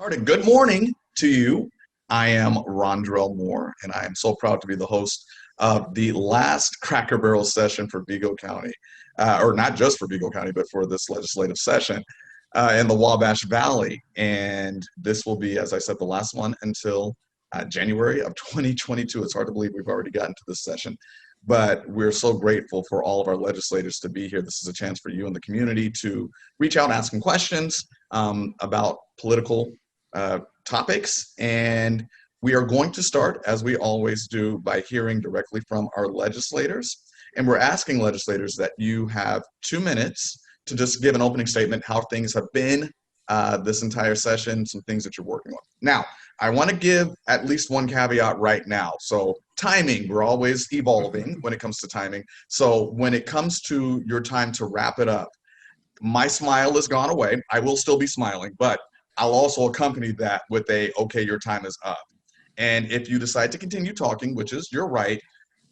Started. Good morning to you. I am Rondrell Moore, and I am so proud to be the host of the last Cracker Barrel session for Vigo County, or not just for Vigo County, but for this legislative session in the Wabash Valley. And this will be, as I said, the last one until January of 2022. It's hard to believe we've already gotten to this session, but we're so grateful for all of our legislators to be here. This is a chance for you and the community to reach out and ask them questions about political topics. And we are going to start, as we always do, by hearing directly from our legislators. And we're asking legislators that you have 2 minutes to just give an opening statement, how things have been this entire session, some things that you're working on. Now, I want to give at least one caveat right now. So timing, we're always evolving when it comes to timing. So when it comes to your time to wrap it up, my smile has gone away. I will still be smiling, but I'll also accompany that with a, okay, your time is up. And if you decide to continue talking, which is your right,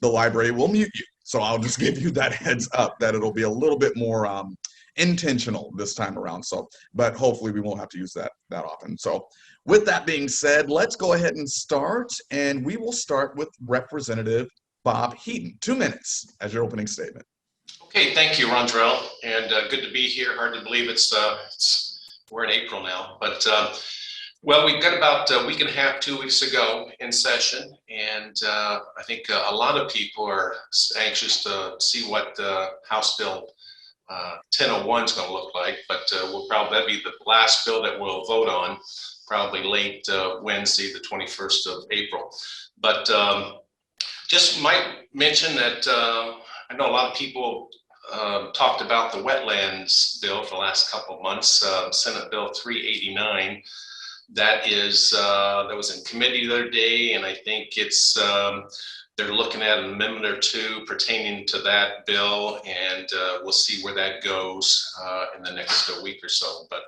the library will mute you. So I'll just give you that heads up that it'll be a little bit more intentional this time around. So, but hopefully we won't have to use that often. So with that being said, let's go ahead and start. And we will start with Representative Bob Heaton. 2 minutes as your opening statement. Okay, thank you, Rondrell, and good to be here. Hard to believe we're in April now, but well, we've got about a week and a half, 2 weeks ago in session, and I think a lot of people are anxious to see what House Bill 1001 is going to look like, but that'll be the last bill that we'll vote on, probably late Wednesday, the 21st of April. But just might mention that I know a lot of people talked about the wetlands bill for the last couple of months, Senate Bill 389. That was in committee the other day, and I think they're looking at an amendment or two pertaining to that bill, and we'll see where that goes in the next week or so. But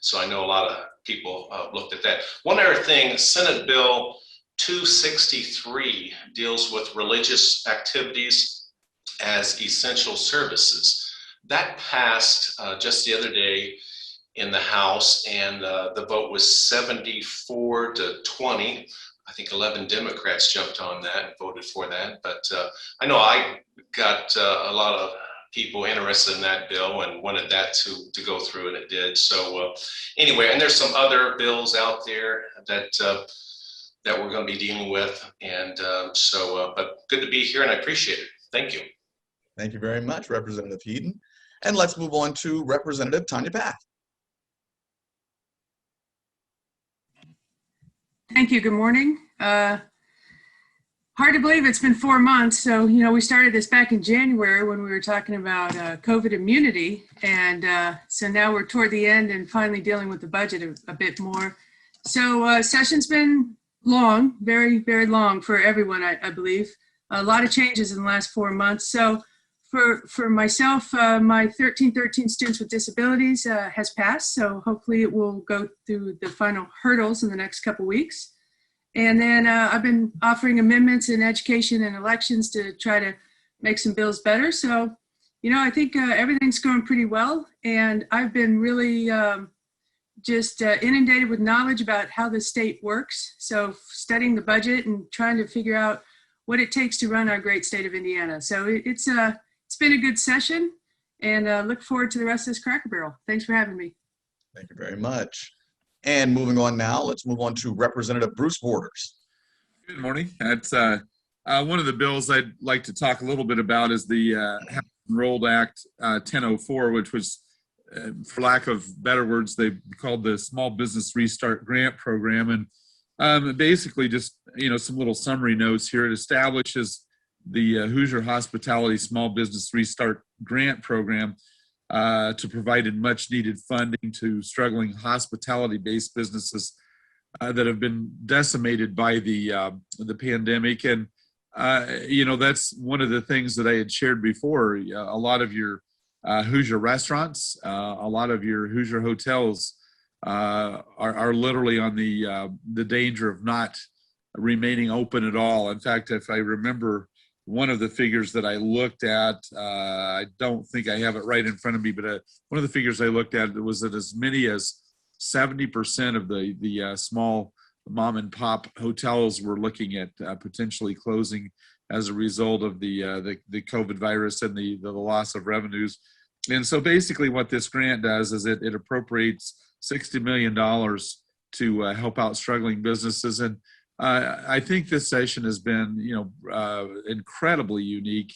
so I know a lot of people looked at that. One other thing, Senate Bill 263 deals with religious activities as essential services. That passed just the other day in the House, and the vote was 74 to 20. I think 11 Democrats jumped on that and voted for that. But I know I got a lot of people interested in that bill and wanted that to go through, and it did. So anyway, and there's some other bills out there that we're going to be dealing with, and but good to be here, and I appreciate it. Thank you. Thank you very much, Representative Heaton. And let's move on to Representative Tanya Path. Thank you. Good morning. Hard to believe it's been 4 months. So, we started this back in January when we were talking about COVID immunity. And so now we're toward the end and finally dealing with the budget a bit more. So session's been long, very, very long for everyone, I believe. A lot of changes in the last 4 months. So for myself, my 1313 students with disabilities has passed. So hopefully it will go through the final hurdles in the next couple weeks. And then I've been offering amendments in education and elections to try to make some bills better. So, I think everything's going pretty well. And I've been really just inundated with knowledge about how the state works. So studying the budget and trying to figure out what it takes to run our great state of Indiana. So it's been a good session, and look forward to the rest of this Cracker Barrel. Thanks for having me. Thank you very much. And moving on now, let's move on to Representative Bruce Borders. Good morning. That's one of the bills I'd like to talk a little bit about is the House Enrolled Act 1004, which was, for lack of better words, they called the Small Business Restart Grant Program. And basically just, some little summary notes here. It establishes the Hoosier Hospitality Small Business Restart Grant Program to provide much needed funding to struggling hospitality-based businesses that have been decimated by the pandemic. And, that's one of the things that I had shared before. A lot of your Hoosier restaurants, a lot of your Hoosier hotels are literally on the danger of not remaining open at all. In fact, if I remember one of the figures that I looked at, I don't think I have it right in front of me, but one of the figures I looked at was that as many as 70% of the small mom and pop hotels were looking at potentially closing as a result of the COVID virus and the loss of revenues. And so basically what this grant does is it appropriates $60 million to help out struggling businesses. And I think this session has been, incredibly unique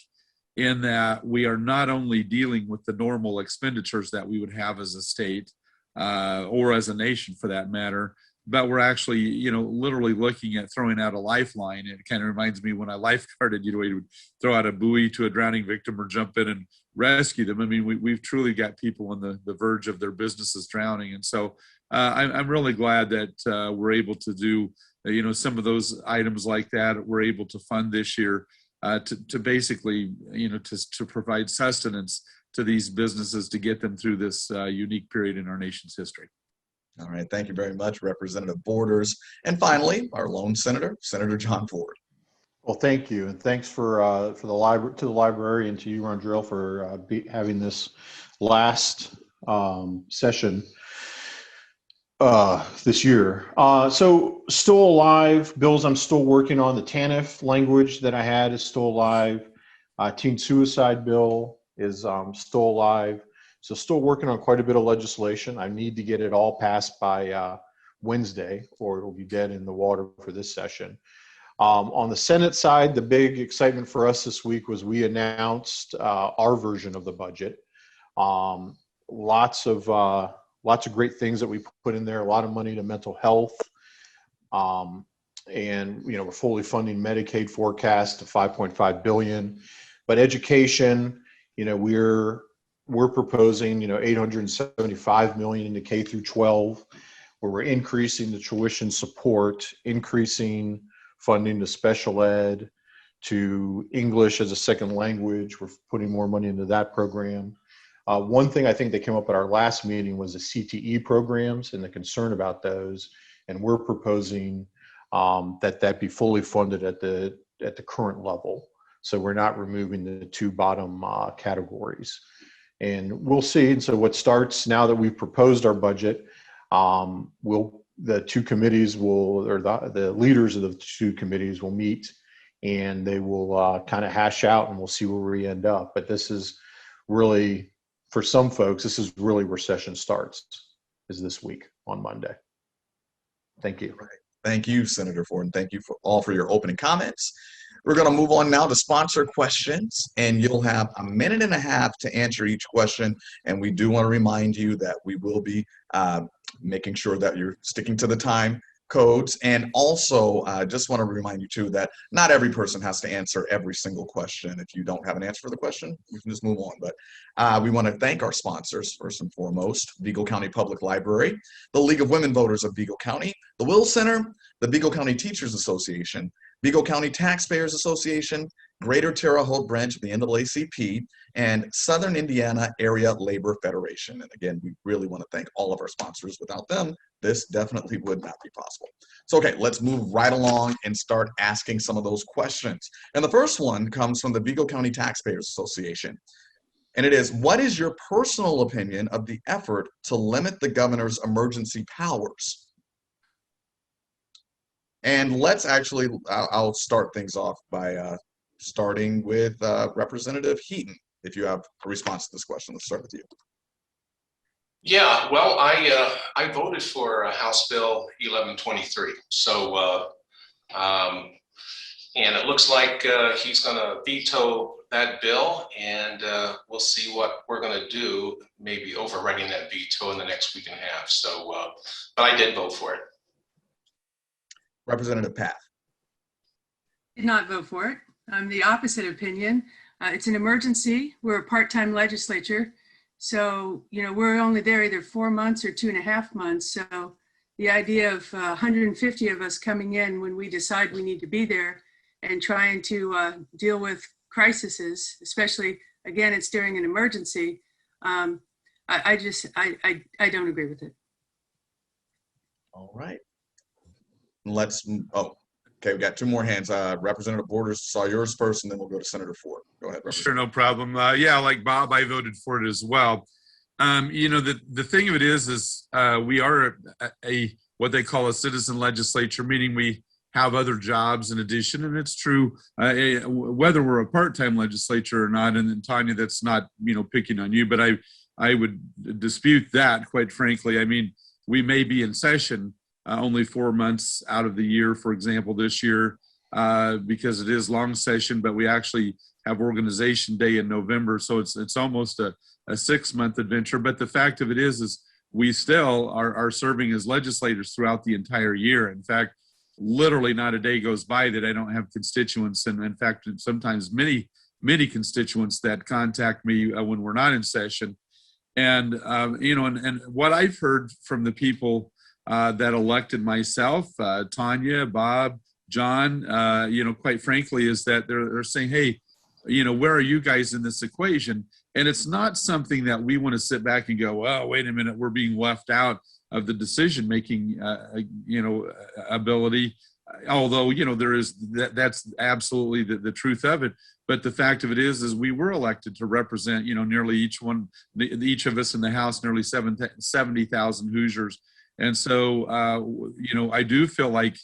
in that we are not only dealing with the normal expenditures that we would have as a state or as a nation for that matter, but we're actually, literally looking at throwing out a lifeline. It kind of reminds me when I lifeguarded, we would throw out a buoy to a drowning victim or jump in and rescue them. I mean, we've truly got people on the verge of their businesses drowning. And so I'm really glad that we're able to do, some of those items like that we're able to fund this year to basically, to provide sustenance to these businesses to get them through this unique period in our nation's history. All right, thank you very much, Representative Borders. And finally, our lone senator, Senator John Ford. Well, thank you, and thanks for the library and to you, Rondrell, for having this last session this year. So still alive, bills I'm still working on. The TANF language that I had is still alive. Teen suicide bill is still alive. So still working on quite a bit of legislation. I need to get it all passed by Wednesday, or it will be dead in the water for this session. On the Senate side, the big excitement for us this week was we announced our version of the budget. Lots of great things that we put in there. A lot of money to mental health, and we're fully funding Medicaid forecast to $5.5 billion. But education, we're proposing, $875 million into K through 12, where we're increasing the tuition support, increasing funding to special ed, to English as a second language. We're putting more money into that program. One thing I think that came up at our last meeting was the CTE programs and the concern about those. And we're proposing that be fully funded at the current level. So we're not removing the two bottom categories. And we'll see. And so what starts now that we've proposed our budget, the two committees the leaders of the two committees will meet, and they will kind of hash out, and we'll see where we end up. But this is really, for some folks, this is really where session starts, is this week on Monday. Thank you. Right. Thank you, Senator Ford, and thank you for your opening comments. We're going to move on now to sponsor questions, and you'll have a minute and a half to answer each question. And we do want to remind you that we will be making sure that you're sticking to the time codes. And also, just want to remind you too that not every person has to answer every single question. If you don't have an answer for the question, we can just move on. But we want to thank our sponsors, first and foremost: Vigo County Public Library, the League of Women Voters of Vigo County, the Will Center, the Vigo County Teachers Association, Vigo County Taxpayers Association, Greater Terre Haute branch of the NAACP, and Southern Indiana Area Labor Federation. And again, we really want to thank all of our sponsors. Without them, this definitely would not be possible. So, okay, let's move right along and start asking some of those questions. And the first one comes from the Vigo County Taxpayers Association. And it is, what is your personal opinion of the effort to limit the governor's emergency powers? And let's actually, I'll start things off by starting with Representative Heaton. If you have a response to this question, let's start with you. Yeah, well, I voted for House Bill 1123. So, and it looks like he's going to veto that bill, and we'll see what we're going to do, maybe overriding that veto in the next week and a half. So, but I did vote for it. Representative Path. Did not vote for it. I'm the opposite opinion. It's an emergency. We're a part-time legislature. So, we're only there either 4 months or 2.5 months. So the idea of 150 of us coming in when we decide we need to be there and trying to deal with crises, especially, again, it's during an emergency. I don't agree with it. All right. Okay, we got two more hands. Representative Borders, saw yours first, and then we'll go to Senator Ford. Go ahead, Representative. Sure, no problem. Yeah, like Bob, I voted for it as well. The thing of it is we are a what they call a citizen legislature, meaning we have other jobs in addition. And it's true whether we're a part-time legislature or not. And then Tanya, that's not picking on you, but I would dispute that, quite frankly. I mean, we may be in session only 4 months out of the year, for example, this year, because it is long session, but we actually have Organization Day in November. So it's almost a 6-month adventure. But the fact of it is we still are serving as legislators throughout the entire year. In fact, literally not a day goes by that I don't have constituents. And in fact, sometimes many constituents that contact me when we're not in session. And, and what I've heard from the people that elected myself, Tanya, Bob, John, quite frankly, is that they're saying, hey, where are you guys in this equation? And it's not something that we want to sit back and go, oh, wait a minute, we're being left out of the decision-making, ability. Although, there is that's absolutely the truth of it. But the fact of it is we were elected to represent, nearly each of us in the House, nearly 70,000 Hoosiers. And so, I do feel like,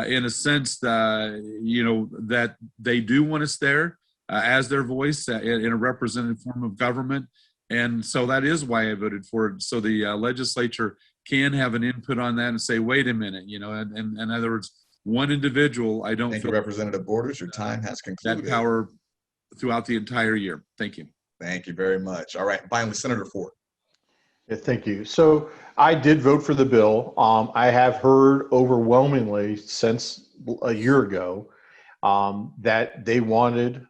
in a sense, that they do want us there as their voice in a representative form of government. And so that is why I voted for it. So the legislature can have an input on that and say, wait a minute, and in other words, one individual, I don't Thank feel you, Representative Borders. Your time has concluded. that power throughout the entire year. Thank you. Thank you very much. All right. Finally, Senator Ford. Yeah, thank you. So I did vote for the bill. I have heard overwhelmingly since a year ago that they wanted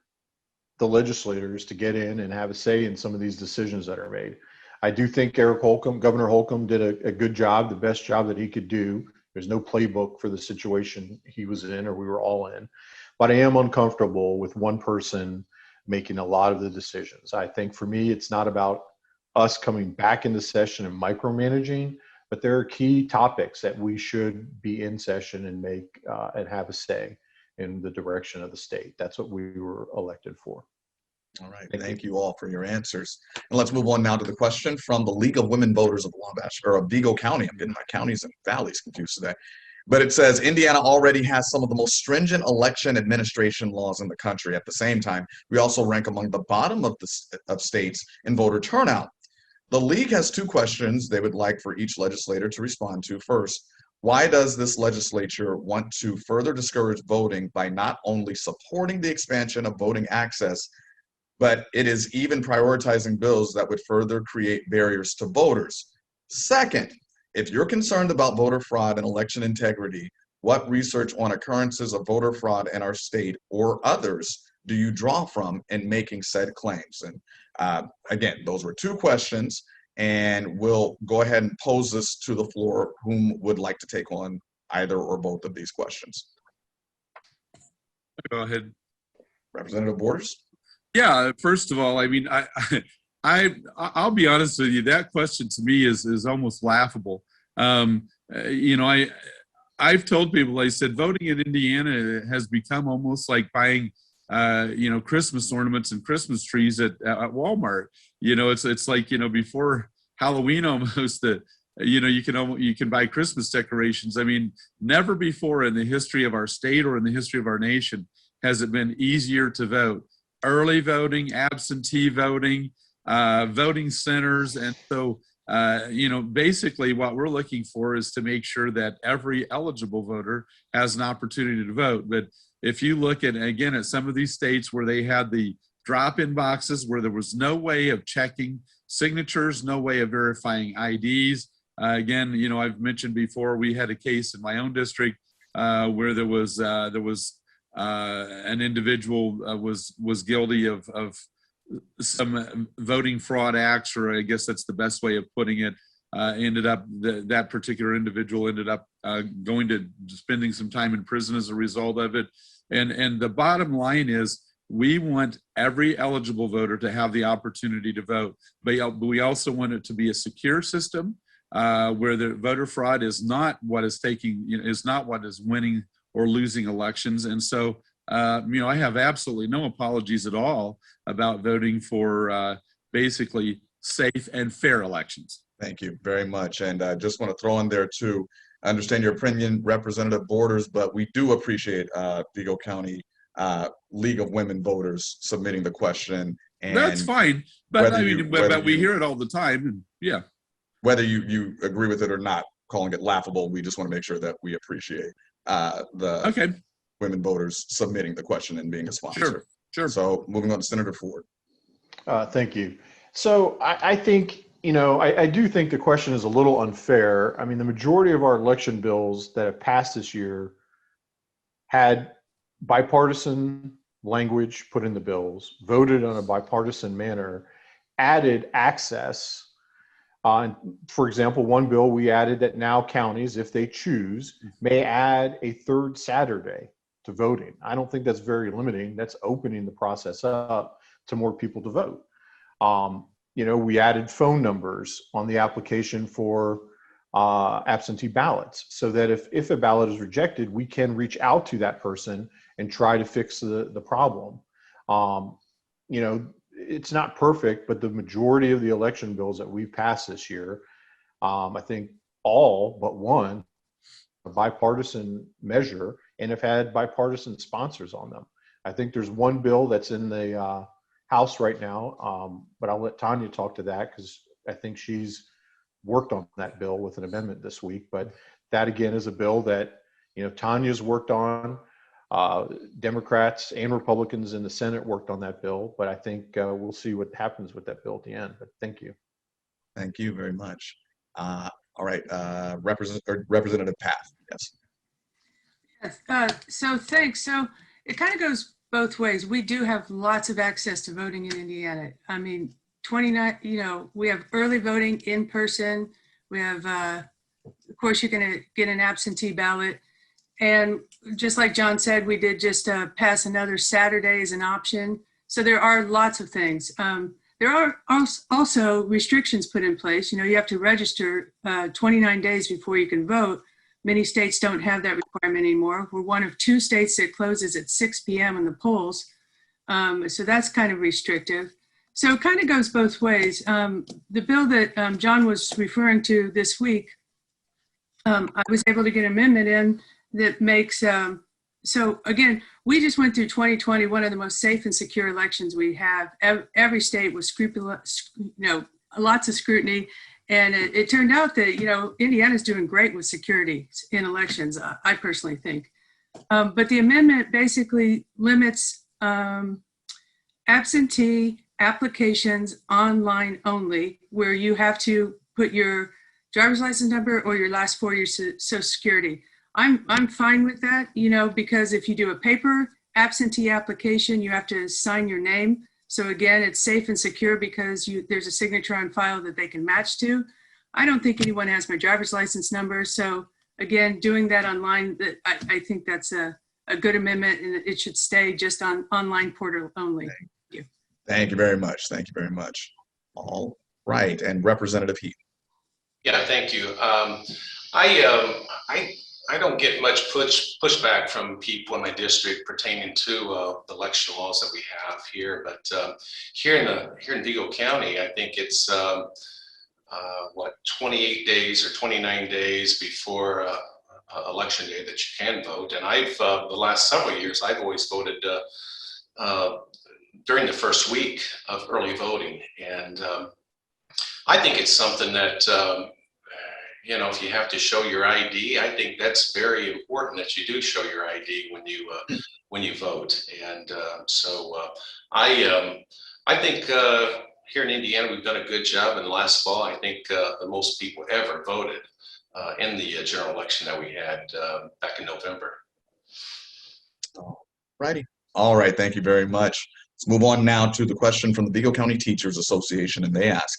the legislators to get in and have a say in some of these decisions that are made. I do think Governor Holcomb did a good job, the best job that he could do. There's no playbook for the situation he was in or we were all in. But I am uncomfortable with one person making a lot of the decisions. I think for me, it's not about us coming back into session and micromanaging, but there are key topics that we should be in session and make and have a say in the direction of the state. That's what we were elected for. All right. Thank you all for your answers. And let's move on now to the question from the League of Women Voters of Wabash, or of Vigo County. I'm getting my counties and valleys confused today. But it says Indiana already has some of the most stringent election administration laws in the country. At the same time, we also rank among the bottom of states in voter turnout. The league has 2 questions they would like for each legislator to respond to. First, why does this legislature want to further discourage voting by not only supporting the expansion of voting access, but it is even prioritizing bills that would further create barriers to voters? Second, if you're concerned about voter fraud and election integrity, what research on occurrences of voter fraud in our state or others do you draw from in making said claims? And again, those were 2 questions, and we'll go ahead and pose this to the floor. Whom would like to take on either or both of these questions? Go ahead. Representative Borders? Yeah, first of all, I mean, I'll be honest with you. That question to me is almost laughable. I've told people, I said, voting in Indiana has become almost like buying, Christmas ornaments and Christmas trees at Walmart. It's like, before Halloween almost, you can buy Christmas decorations. I mean, never before in the history of our state or in the history of our nation has it been easier to vote. Early voting, absentee voting, voting centers. And so, basically what we're looking for is to make sure that every eligible voter has an opportunity to vote. But if you look at some of these states where they had the drop-in boxes, where there was no way of checking signatures, no way of verifying IDs. I've mentioned before, we had a case in my own district where there was an individual was guilty of some voting fraud acts, or I guess that's the best way of putting it. That particular individual ended up going to spending some time in prison as a result of it. And the bottom line is, we want every eligible voter to have the opportunity to vote, but we also want it to be a secure system where the voter fraud is not what is winning or losing elections. And so, I have absolutely no apologies at all about voting for basically safe, and fair elections. Thank you very much. And I just want to throw in there too, I understand your opinion, Representative Borders, but we do appreciate Vigo County League of Women Voters submitting the question. And that's fine, but I mean, but we hear it all the time. And yeah. Whether you agree with it or not, calling it laughable, we just want to make sure that we appreciate the women voters submitting the question and being a sponsor. Sure. So moving on to Senator Ford. Thank you. So I think, I do think the question is a little unfair. I mean, the majority of our election bills that have passed this year had bipartisan language put in the bills, voted on a bipartisan manner, added access. For example, one bill we added that now counties, if they choose, may add a third Saturday to voting. I don't think that's very limiting. That's opening the process up to more people to vote. We added phone numbers on the application for absentee ballots so that if a ballot is rejected, we can reach out to that person and try to fix the problem. It's not perfect, but the majority of the election bills that we've passed this year, I think all but one, a bipartisan measure and have had bipartisan sponsors on them. I think there's one bill that's in the House right now, but I'll let Tanya talk to that because I think she's worked on that bill with an amendment this week. But that again is a bill that Tanya's worked on. Democrats and Republicans in the Senate worked on that bill, but I think we'll see what happens with that bill at the end. But thank you. Thank you very much. All right, Representative Path. Yes. So thanks. So it kind of goes both ways. We do have lots of access to voting in Indiana. I mean, 29, we have early voting in person. We have, of course, you're going to get an absentee ballot. And just like John said, we did just pass another Saturday as an option. So there are lots of things. There are also restrictions put in place. You have to register 29 days before you can vote. Many states don't have that requirement anymore. We're one of 2 states that closes at 6 p.m. in the polls. So that's kind of restrictive. So it kind of goes both ways. The bill that John was referring to this week, I was able to get an amendment in that makes, so again, we just went through 2020, one of the most safe and secure elections we have. Every state was scrupulous, lots of scrutiny. And it turned out that, Indiana's doing great with security in elections, I personally think. But the amendment basically limits absentee applications online only, where you have to put your driver's license number or your last 4 years Social Security. I'm fine with that, because if you do a paper absentee application, you have to sign your name. So again, it's safe and secure because there's a signature on file that they can match to. I don't think anyone has my driver's license number. So again, doing that online, I think that's a good amendment, and it should stay just on online portal only. Thank you. Thank you very much. Thank you very much. All right, and Representative Heath. Yeah, thank you. I don't get much pushback from people in my district pertaining to the election laws that we have here, but here in Vigo County, I think it's 28 days or 29 days before election day that you can vote. And I've the last several years, I've always voted during the first week of early voting, and I think it's something that if you have to show your ID, I think that's very important that you do show your ID when you vote. And so I think here in Indiana we've done a good job. And last fall, I think the most people ever voted in the general election that we had back in November. Righty. All right. Thank you very much. Let's move on now to the question from the Vigo County Teachers Association, and they ask,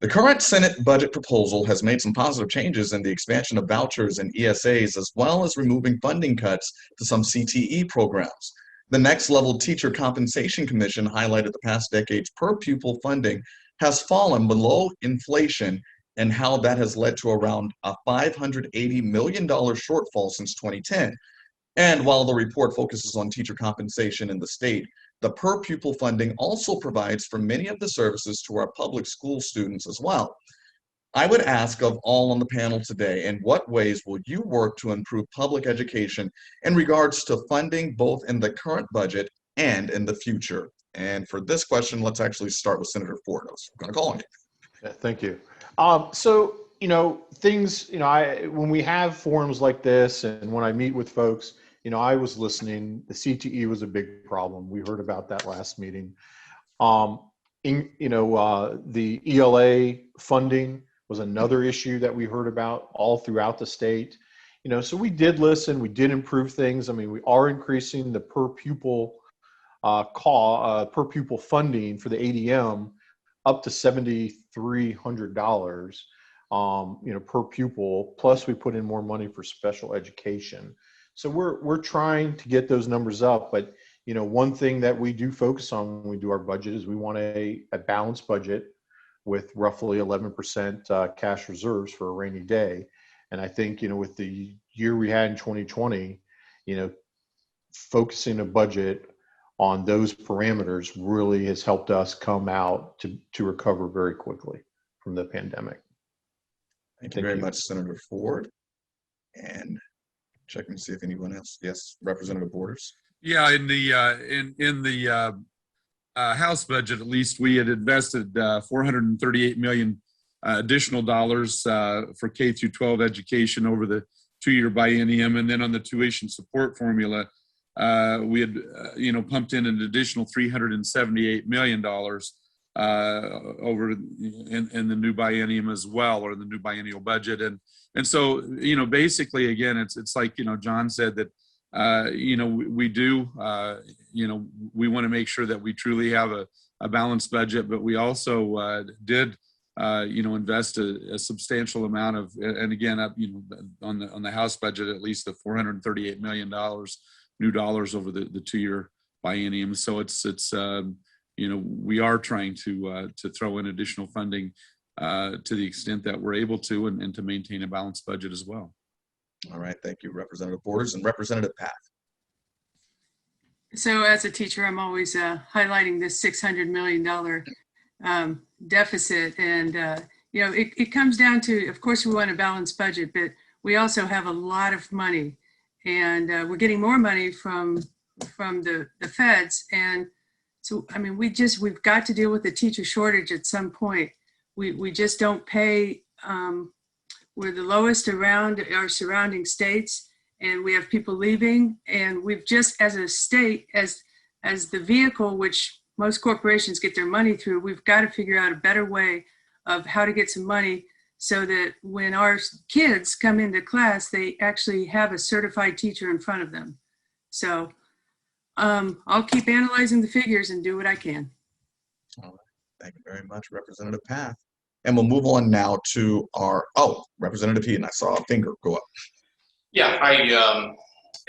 the current Senate budget proposal has made some positive changes in the expansion of vouchers and ESAs, as well as removing funding cuts to some CTE programs. The Next Level Teacher Compensation Commission highlighted the past decade's per pupil funding has fallen below inflation and how that has led to around a $580 million shortfall since 2010. And while the report focuses on teacher compensation in the state, the per pupil funding also provides for many of the services to our public school students as well. I would ask of all on the panel today, in what ways will you work to improve public education in regards to funding both in the current budget and in the future? And for this question, let's actually start with Senator Ford. I'm going to call on you. Yeah, thank you. So, things, when we have forums like this and when I meet with folks, I was listening. The CTE was a big problem. We heard about that last meeting. The ELA funding was another issue that we heard about all throughout the state. So we did listen, we did improve things. I mean, we are increasing the per pupil per pupil funding for the ADM up to $7,300, per pupil. Plus, we put in more money for special education. So we're trying to get those numbers up. But one thing that we do focus on when we do our budget is we want a balanced budget with roughly 11% cash reserves for a rainy day. And I think with the year we had in 2020, focusing a budget on those parameters really has helped us come out to recover very quickly from the pandemic. Thank you very much, Senator Ford. And checking to see if anyone else. Yes, Representative Borders. Yeah, in the House budget, at least, we had invested $438 million additional dollars for K through 12 education over the 2-year biennium, and then on the tuition support formula, we had pumped in an additional $378 million over in the new biennium as well, or the new biennial budget, and so basically, again, it's like John said that we do we want to make sure that we truly have a balanced budget, but we also did invest a substantial amount of, and again, on the House budget, at least the $438 million new dollars over the 2-year biennium. So it's we are trying to throw in additional funding to the extent that we're able to, and to maintain a balanced budget as well. All right, thank you, Representative Borders. And Representative Path. So as a teacher, I'm always highlighting this $600 million deficit. And, it comes down to, of course, we want a balanced budget, but we also have a lot of money. And we're getting more money from the feds. And so, I mean, we've got to deal with the teacher shortage at some point. We just don't pay. We're the lowest around our surrounding states, and we have people leaving. And we've just, as a state, as the vehicle which most corporations get their money through, we've got to figure out a better way of how to get some money so that when our kids come into class, they actually have a certified teacher in front of them. So I'll keep analyzing the figures and do what I can. All right. Thank you very much, Representative Path. And we'll move on now to our, Representative Heaton, I saw a finger go up. Yeah,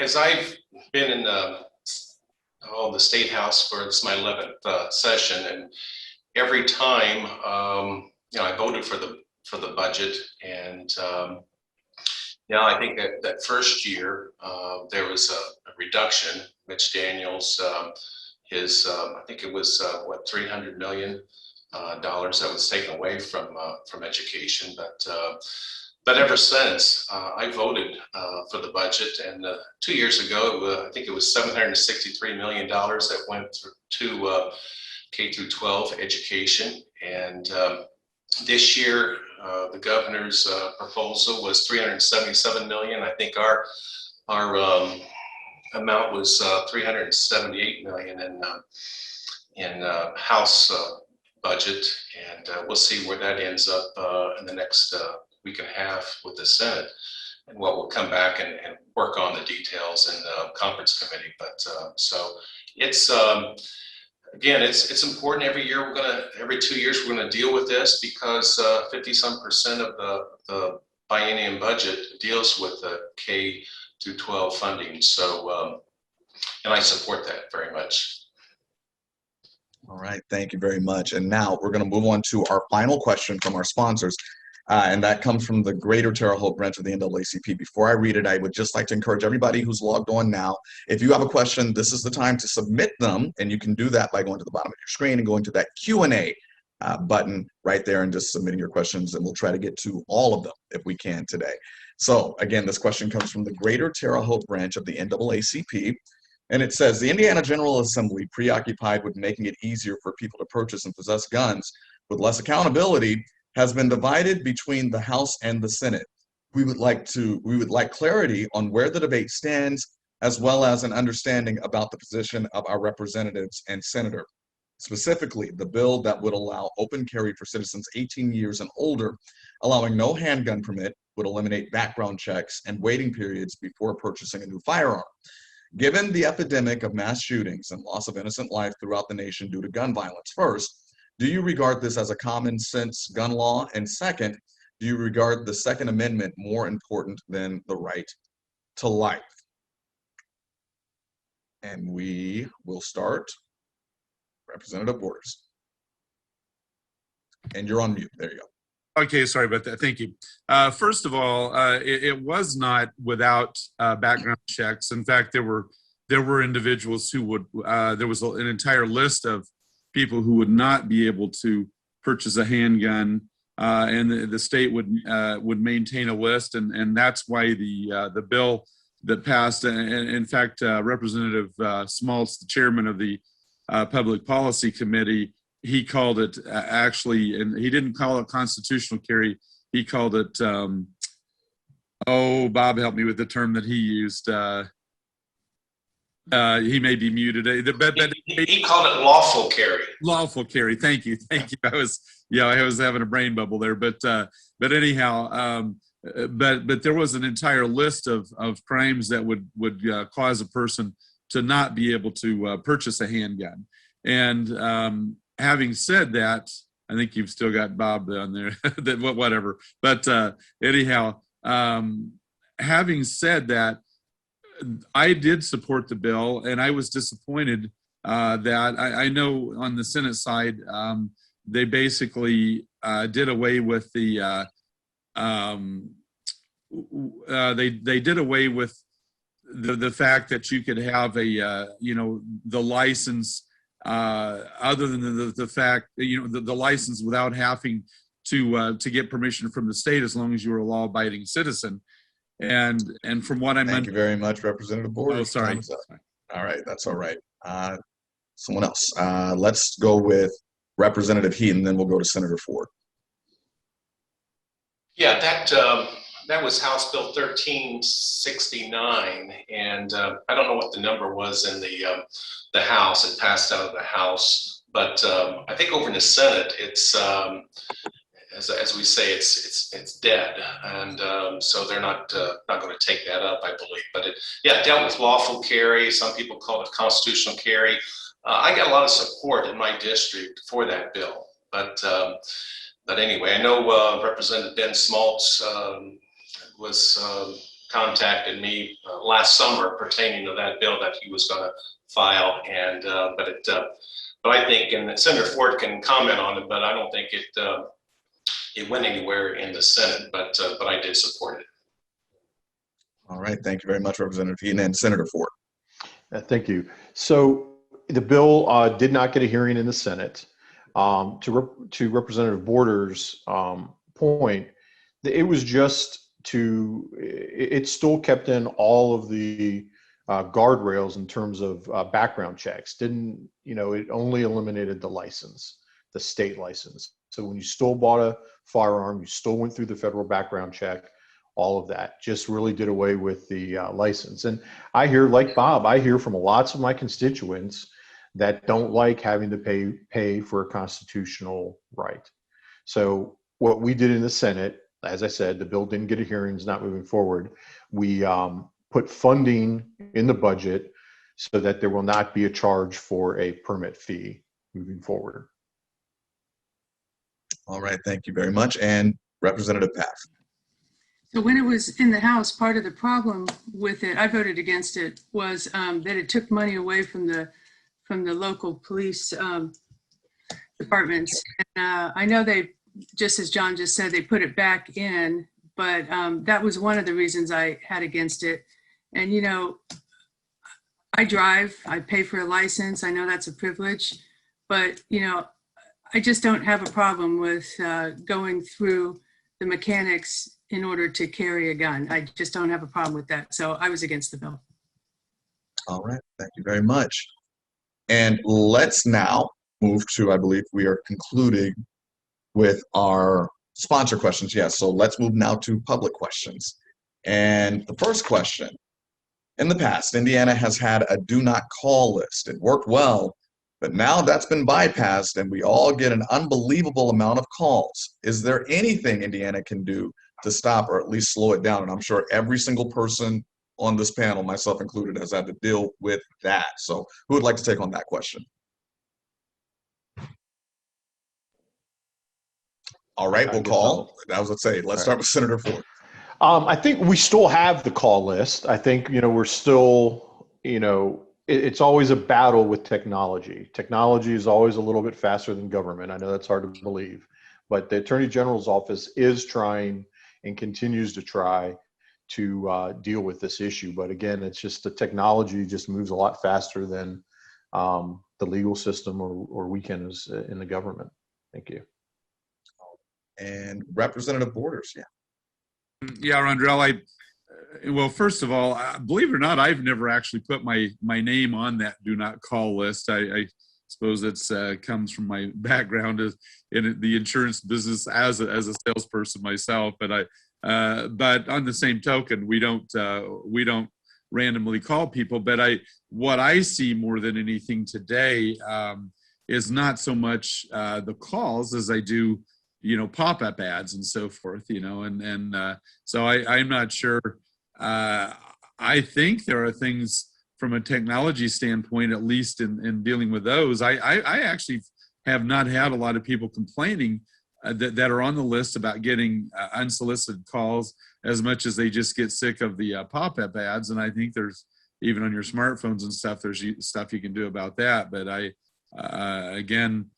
as I've been in the State House for this is my 11th session, and every time I voted for the budget, and I think that first year there was a reduction. Mitch Daniels, I think it was $300 million that was taken away from education, but ever since I voted for the budget, and 2 years ago I think it was $763 million that went to K through 12 education, and this year the governor's proposal was $377 million. I think our amount was $378 million in House budget, and we'll see where that ends up in the next week and a half with the Senate, and what we'll come back and work on the details in the conference committee. But so it's again, it's important. Every year every 2 years we're gonna deal with this, because 50-some% of the biennium budget deals with the K through 12 funding. So and I support that very much. All right, thank you very much. And now we're going to move on to our final question from our sponsors. and that comes from the Greater Terre Haute branch of the NAACP. Before I read it, I would just like to encourage everybody who's logged on now, if you have a question, this is the time to submit them, and you can do that by going to the bottom of your screen and going to that Q&A button right there and just submitting your questions, and we'll try to get to all of them if we can today. So again, this question comes from the Greater Terre Haute branch of the NAACP, and it says, the Indiana General Assembly, preoccupied with making it easier for people to purchase and possess guns with less accountability, has been divided between the House and the Senate. We would like clarity on where the debate stands, as well as an understanding about the position of our representatives and senator. Specifically, the bill that would allow open carry for citizens 18 years and older, allowing no handgun permit, would eliminate background checks and waiting periods before purchasing a new firearm. Given the epidemic of mass shootings and loss of innocent life throughout the nation due to gun violence, first, do you regard this as a common sense gun law? And second, do you regard the Second Amendment more important than the right to life? And we will start. Representative Borders. And you're on mute. There you go. Okay, sorry about that. Thank you. First of all, it was not without background checks. In fact, there were individuals who would. There was an entire list of people who would not be able to purchase a handgun, and the state would maintain a list, and that's why the bill that passed. And in fact, Representative Smaltz, the chairman of the Public Policy Committee, he called it actually, and he didn't call it constitutional carry. He called it, Bob helped me with the term that he used. He may be muted. But he called it lawful carry. Lawful carry. Thank you. I was having a brain bubble there. But anyhow, but there was an entire list of crimes that would cause a person to not be able to purchase a handgun. And having said that, I think you've still got Bob on there. That whatever. But anyhow, having said that, I did support the bill, and I was disappointed that I know on the Senate side they basically did away with the they did away with the fact that you could have a the license other than the fact the license without having to get permission from the state, as long as you were a law-abiding citizen. And from what I'm thank you very much, Representative Borders. Oh, sorry. All right, that's all right. Someone else. Let's go with Representative Heaton, then we'll go to Senator Ford. Yeah, that was House Bill 1369, and I don't know what the number was in the House. It passed out of the House, but I think over in the Senate, it's as we say, it's dead, and so they're not going to take that up, I believe. But it dealt with lawful carry. Some people call it constitutional carry. I got a lot of support in my district for that bill, but anyway, I know Representative Ben Smaltz was contacted me last summer pertaining to that bill that he was going to file, and but I think, and Senator Ford can comment on it, but I don't think it went anywhere in the Senate, but I did support it. All right, thank you very much, Representative Heaton, and Senator Ford. Thank you. So the bill did not get a hearing in the Senate. To Representative Borders' point, it was just it still kept in all of the guardrails in terms of background checks. It only eliminated the license, the state license. So when you still bought a firearm, you still went through the federal background check, all of that. Just really did away with the license. And I hear, like Bob, I hear from lots of my constituents that don't like having to pay for a constitutional right. So what we did in the Senate, as I said, the bill didn't get a hearing, it's not moving forward. We put funding in the budget so that there will not be a charge for a permit fee moving forward. All right, thank you very much. And Representative Paff. So when it was in the House, part of the problem with it, I voted against it, was that it took money away from the local police departments. And, I know just as John just said, they put it back in, but that was one of the reasons I had against it. And, you know, I drive, I pay for a license. I know that's a privilege, but, you know, I just don't have a problem with going through the mechanics in order to carry a gun. I just don't have a problem with that. So I was against the bill. All right, thank you very much. And let's now move to, I believe we are concluding with our sponsor questions. Yes, so let's move now to public questions. And the first question, in the past, Indiana has had a do not call list. It worked well, but now that's been bypassed and we all get an unbelievable amount of calls. Is there anything Indiana can do to stop or at least slow it down? And I'm sure every single person on this panel, myself included, has had to deal with that. So who would like to take on that question? All right, we'll call. I was going to say, let's start with Senator Ford. I think we still have the call list. I think, you know, we're still, you know, it's always a battle with technology. Technology is always a little bit faster than government. I know that's hard to believe, but the Attorney General's office is trying and continues to try to deal with this issue. But again, it's just the technology just moves a lot faster than the legal system or we can as in the government. Thank you. And Representative Borders, yeah. Yeah, Rondrell, well, first of all, believe it or not, I've never actually put my name on that do not call list. I suppose it's comes from my background in the insurance business as a salesperson myself. But but on the same token, we don't randomly call people. But what I see more than anything today is not so much the calls as I do, you know, pop-up ads and so forth, you know, and so I'm not sure. I think there are things from a technology standpoint, at least in dealing with those. I actually have not had a lot of people complaining that are on the list about getting unsolicited calls as much as they just get sick of the pop-up ads. And I think there's, even on your smartphones and stuff, there's stuff you can do about that. But again,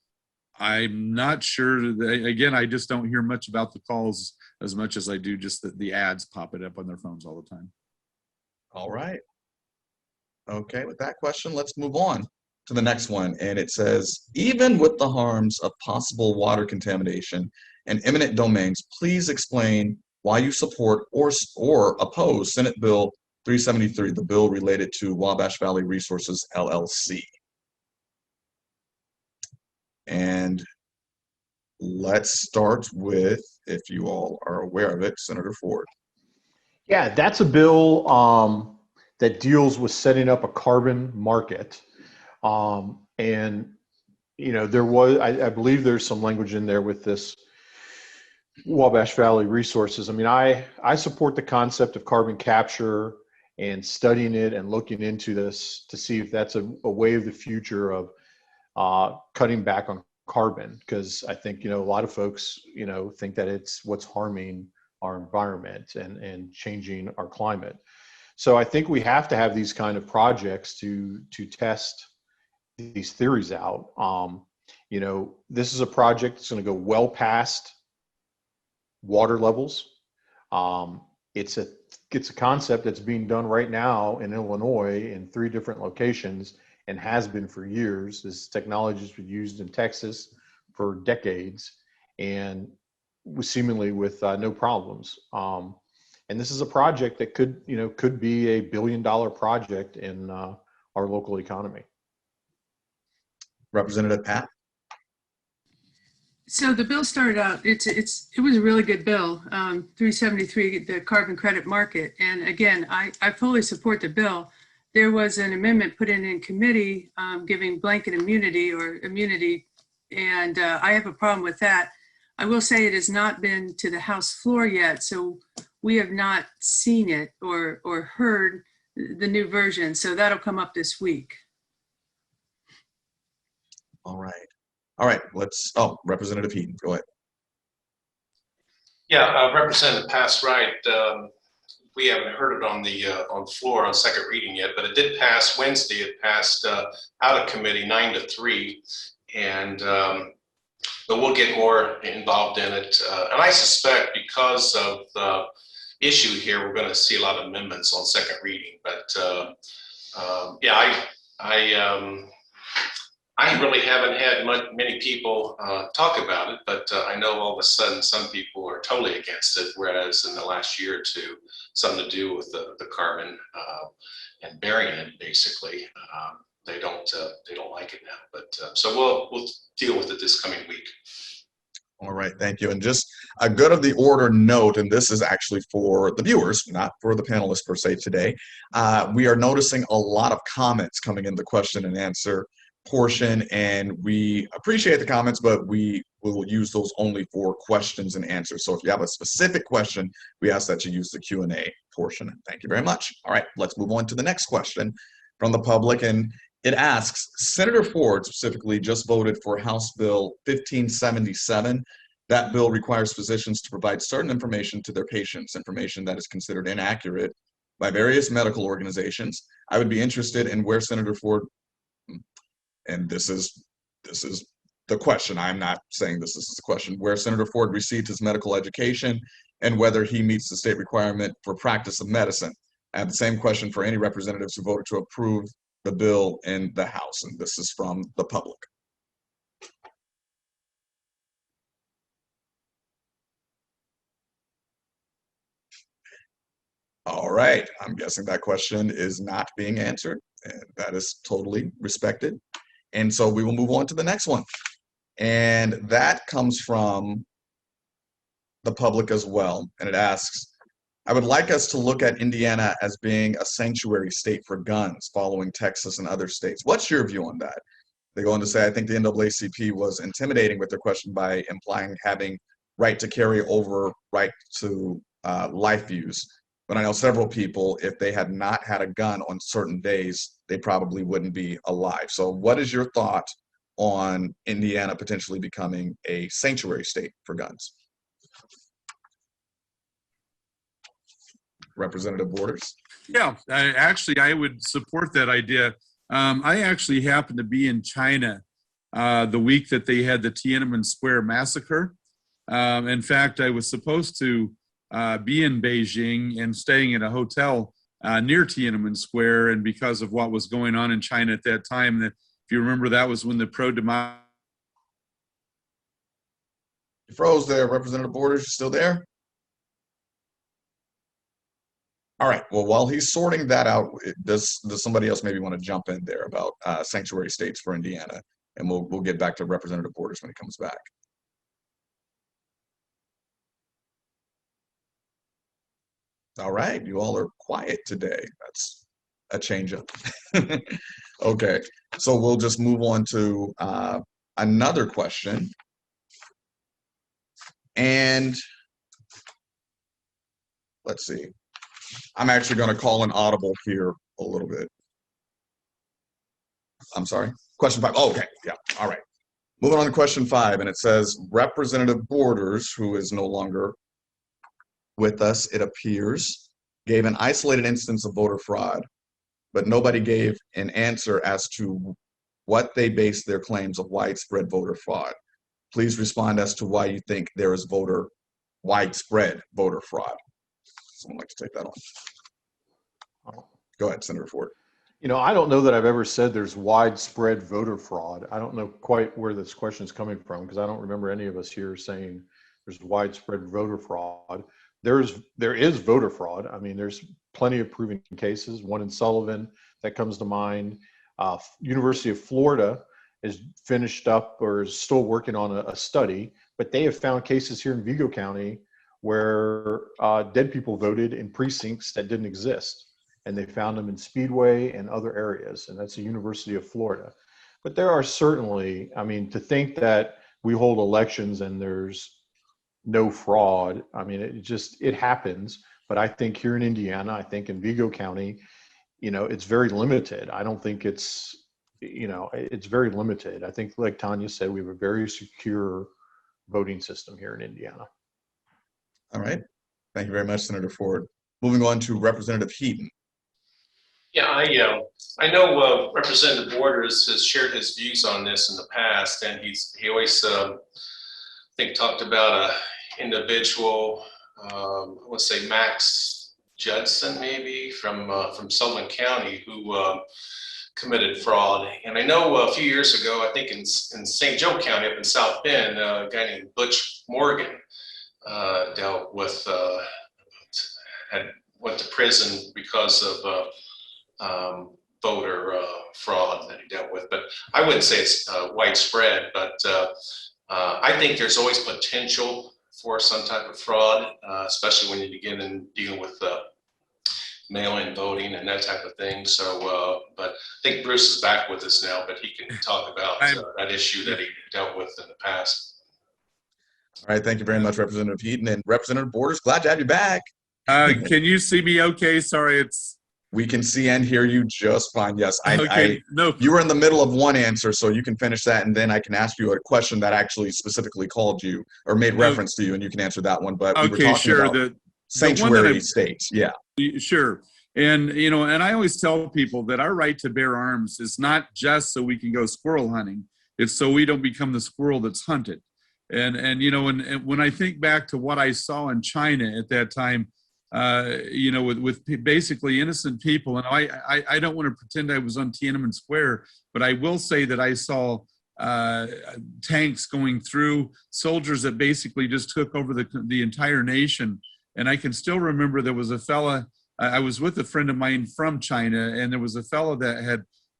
I'm not sure. Again, I just don't hear much about the calls as much as I do just the ads popping up on their phones all the time. All right. Okay, with that question, let's move on to the next one. And it says, even with the harms of possible water contamination and eminent domains, please explain why you support or oppose Senate Bill 373, the bill related to Wabash Valley Resources, LLC. And let's start with, if you all are aware of it, Senator Ford. Yeah, that's a bill that deals with setting up a carbon market. And, you know, there was, I believe there's some language in there with this Wabash Valley Resources. I mean, I support the concept of carbon capture and studying it and looking into this to see if that's a way of the future of cutting back on carbon, because I think, you know, a lot of folks, you know, think that it's what's harming our environment and changing our climate. So I think we have to have these kind of projects to test these theories out. You know, this is a project that's going to go well past water levels. It's a concept that's being done right now in Illinois in 3 different locations and has been for years. This technology has been used in Texas for decades and seemingly with no problems. And this is a project that could be a $1 billion project in our local economy. Representative Pat. So the bill started out, it was a really good bill, 373, the carbon credit market. And again, I fully support the bill. There was an amendment put in committee giving blanket immunity or immunity, and I have a problem with that. I will say it has not been to the House floor yet, so we have not seen it or heard the new version. So that'll come up this week. All right. All right, Representative Heaton, go ahead. Yeah, Representative Pass right. We haven't heard it on the floor on second reading yet, but it did pass Wednesday. It passed out of committee 9-3, and but we'll get more involved in it. And I suspect because of the issue here, we're going to see a lot of amendments on second reading. But yeah, I really haven't had many people talk about it, but I know all of a sudden some people are totally against it, whereas in the last year or two, something to do with the carbon and burying it, basically, they don't like it now. But so we'll deal with it this coming week. All right, thank you. And just a good of the order note, and this is actually for the viewers, not for the panelists per se today. We are noticing a lot of comments coming in the question and answer portion, and we appreciate the comments, but we will use those only for questions and answers. So if you have a specific question, we ask that you use the Q&A portion. Thank you very much. All right, let's move on to the next question from the public, and it asks, Senator Ford specifically just voted for House Bill 1577. That bill requires physicians to provide certain information to their patients, information that is considered inaccurate by various medical organizations. I would be interested in where Senator Ford, and this is the question, I'm not saying this is the question, where Senator Ford received his medical education and whether he meets the state requirement for practice of medicine. I have the same question for any representatives who voted to approve the bill in the House, and this is from the public. All right, I'm guessing that question is not being answered, and that is totally respected. And so we will move on to the next one. And that comes from the public as well. And it asks, I would like us to look at Indiana as being a sanctuary state for guns following Texas and other states. What's your view on that? They go on to say, I think the NAACP was intimidating with their question by implying having right to carry over right to life use. But I know several people, if they had not had a gun on certain days, they probably wouldn't be alive. So what is your thought on Indiana potentially becoming a sanctuary state for guns? Representative Borders? Yeah, I would support that idea. I actually happened to be in China the week that they had the Tiananmen Square massacre. In fact, I was supposed to be in Beijing and staying in a hotel near Tiananmen Square, and because of what was going on in China at that time, that if you remember, that was when the pro-democracy. You froze there, Representative Borders. You still there? All right. Well, while he's sorting that out, does somebody else maybe want to jump in there about sanctuary states for Indiana, and we'll get back to Representative Borders when he comes back. All right, you all are quiet today. That's a change up. Okay, so we'll just move on to another question. And let's see. I'm actually going to call an audible here a little bit. I'm sorry. Question 5. Oh, okay. Yeah. All right. Moving on to question 5, and it says Representative Borders, who is no longer with us, it appears, gave an isolated instance of voter fraud, but nobody gave an answer as to what they based their claims of widespread voter fraud. Please respond as to why you think there is widespread voter fraud. Someone like to take that on. Go ahead, Senator Ford. You know, I don't know that I've ever said there's widespread voter fraud. I don't know quite where this question is coming from, because I don't remember any of us here saying there's widespread voter fraud. There is voter fraud. I mean, there's plenty of proven cases. One in Sullivan that comes to mind. University of Florida is finished up or is still working on a study, but they have found cases here in Vigo County where dead people voted in precincts that didn't exist. And they found them in Speedway and other areas, and that's the University of Florida. But there are certainly, I mean, to think that we hold elections and there's no fraud, I mean, it happens. But I think here in Indiana, I think in Vigo County, you know, it's very limited. I don't think it's, you know, it's very limited. I think, like Tanya said, we have a very secure voting system here in Indiana. All right. Thank you very much, Senator Ford. Moving on to Representative Heaton. Yeah, I know Representative Borders has shared his views on this in the past, and he always I think talked about a individual, I want to say Max Judson maybe from Sullivan County who committed fraud. And I know a few years ago, I think in St. Joe County up in South Bend, a guy named Butch Morgan dealt with went to prison because of voter fraud that he dealt with. But I wouldn't say it's widespread, but I think there's always potential for some type of fraud, especially when you begin in dealing with mail-in voting and that type of thing. So, but I think Bruce is back with us now, but he can talk about that issue that he dealt with in the past. All right, thank you very much, Representative Heaton. And Representative Borders, glad to have you back. Can you see me okay? Sorry, we can see and hear you just fine. Yes, no. You were in the middle of one answer, so you can finish that, and then I can ask you a question that actually specifically called you or made reference to you, and you can answer that one. But we were talking about sanctuary states. Yeah. Sure. And, you know, and I always tell people that our right to bear arms is not just so we can go squirrel hunting. It's so we don't become the squirrel that's hunted. And you know, and when I think back to what I saw in China at that time, you know, with basically innocent people, and I don't want to pretend I was on Tiananmen Square, but I will say that I saw tanks going through, soldiers that basically just took over the entire nation. And I can still remember there was a fella, I was with a friend of mine from China, and there was a fellow that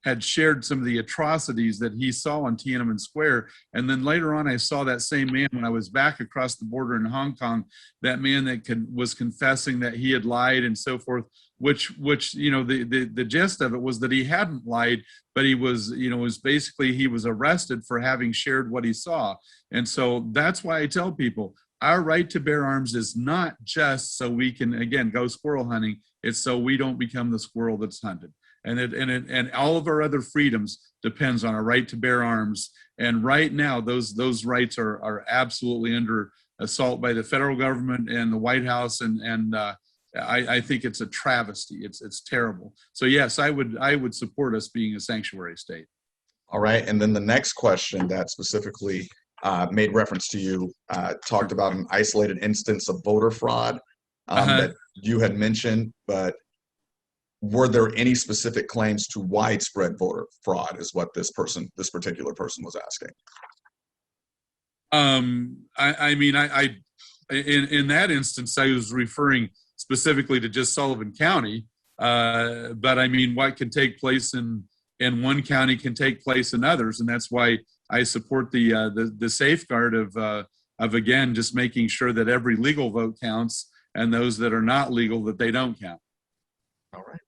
had shared some of the atrocities that he saw on Tiananmen Square. And then later on, I saw that same man when I was back across the border in Hong Kong, that man that was confessing that he had lied and so forth, which you know, the gist of it was that he hadn't lied, but he was, you know, was basically, he was arrested for having shared what he saw. And so that's why I tell people, our right to bear arms is not just so we can, again, go squirrel hunting. It's so we don't become the squirrel that's hunted. And all of our other freedoms depends on our right to bear arms. And right now, those rights are absolutely under assault by the federal government and the White House. And I think it's a travesty. It's terrible. So yes, I would support us being a sanctuary state. All right. And then the next question that specifically made reference to you talked about an isolated instance of voter fraud that you had mentioned, but were there any specific claims to widespread voter fraud is what this particular person was asking. I mean, in that instance, I was referring specifically to just Sullivan County, but I mean, what can take place in one county can take place in others, and that's why I support the safeguard of again, just making sure that every legal vote counts, and those that are not legal, that they don't count. All right.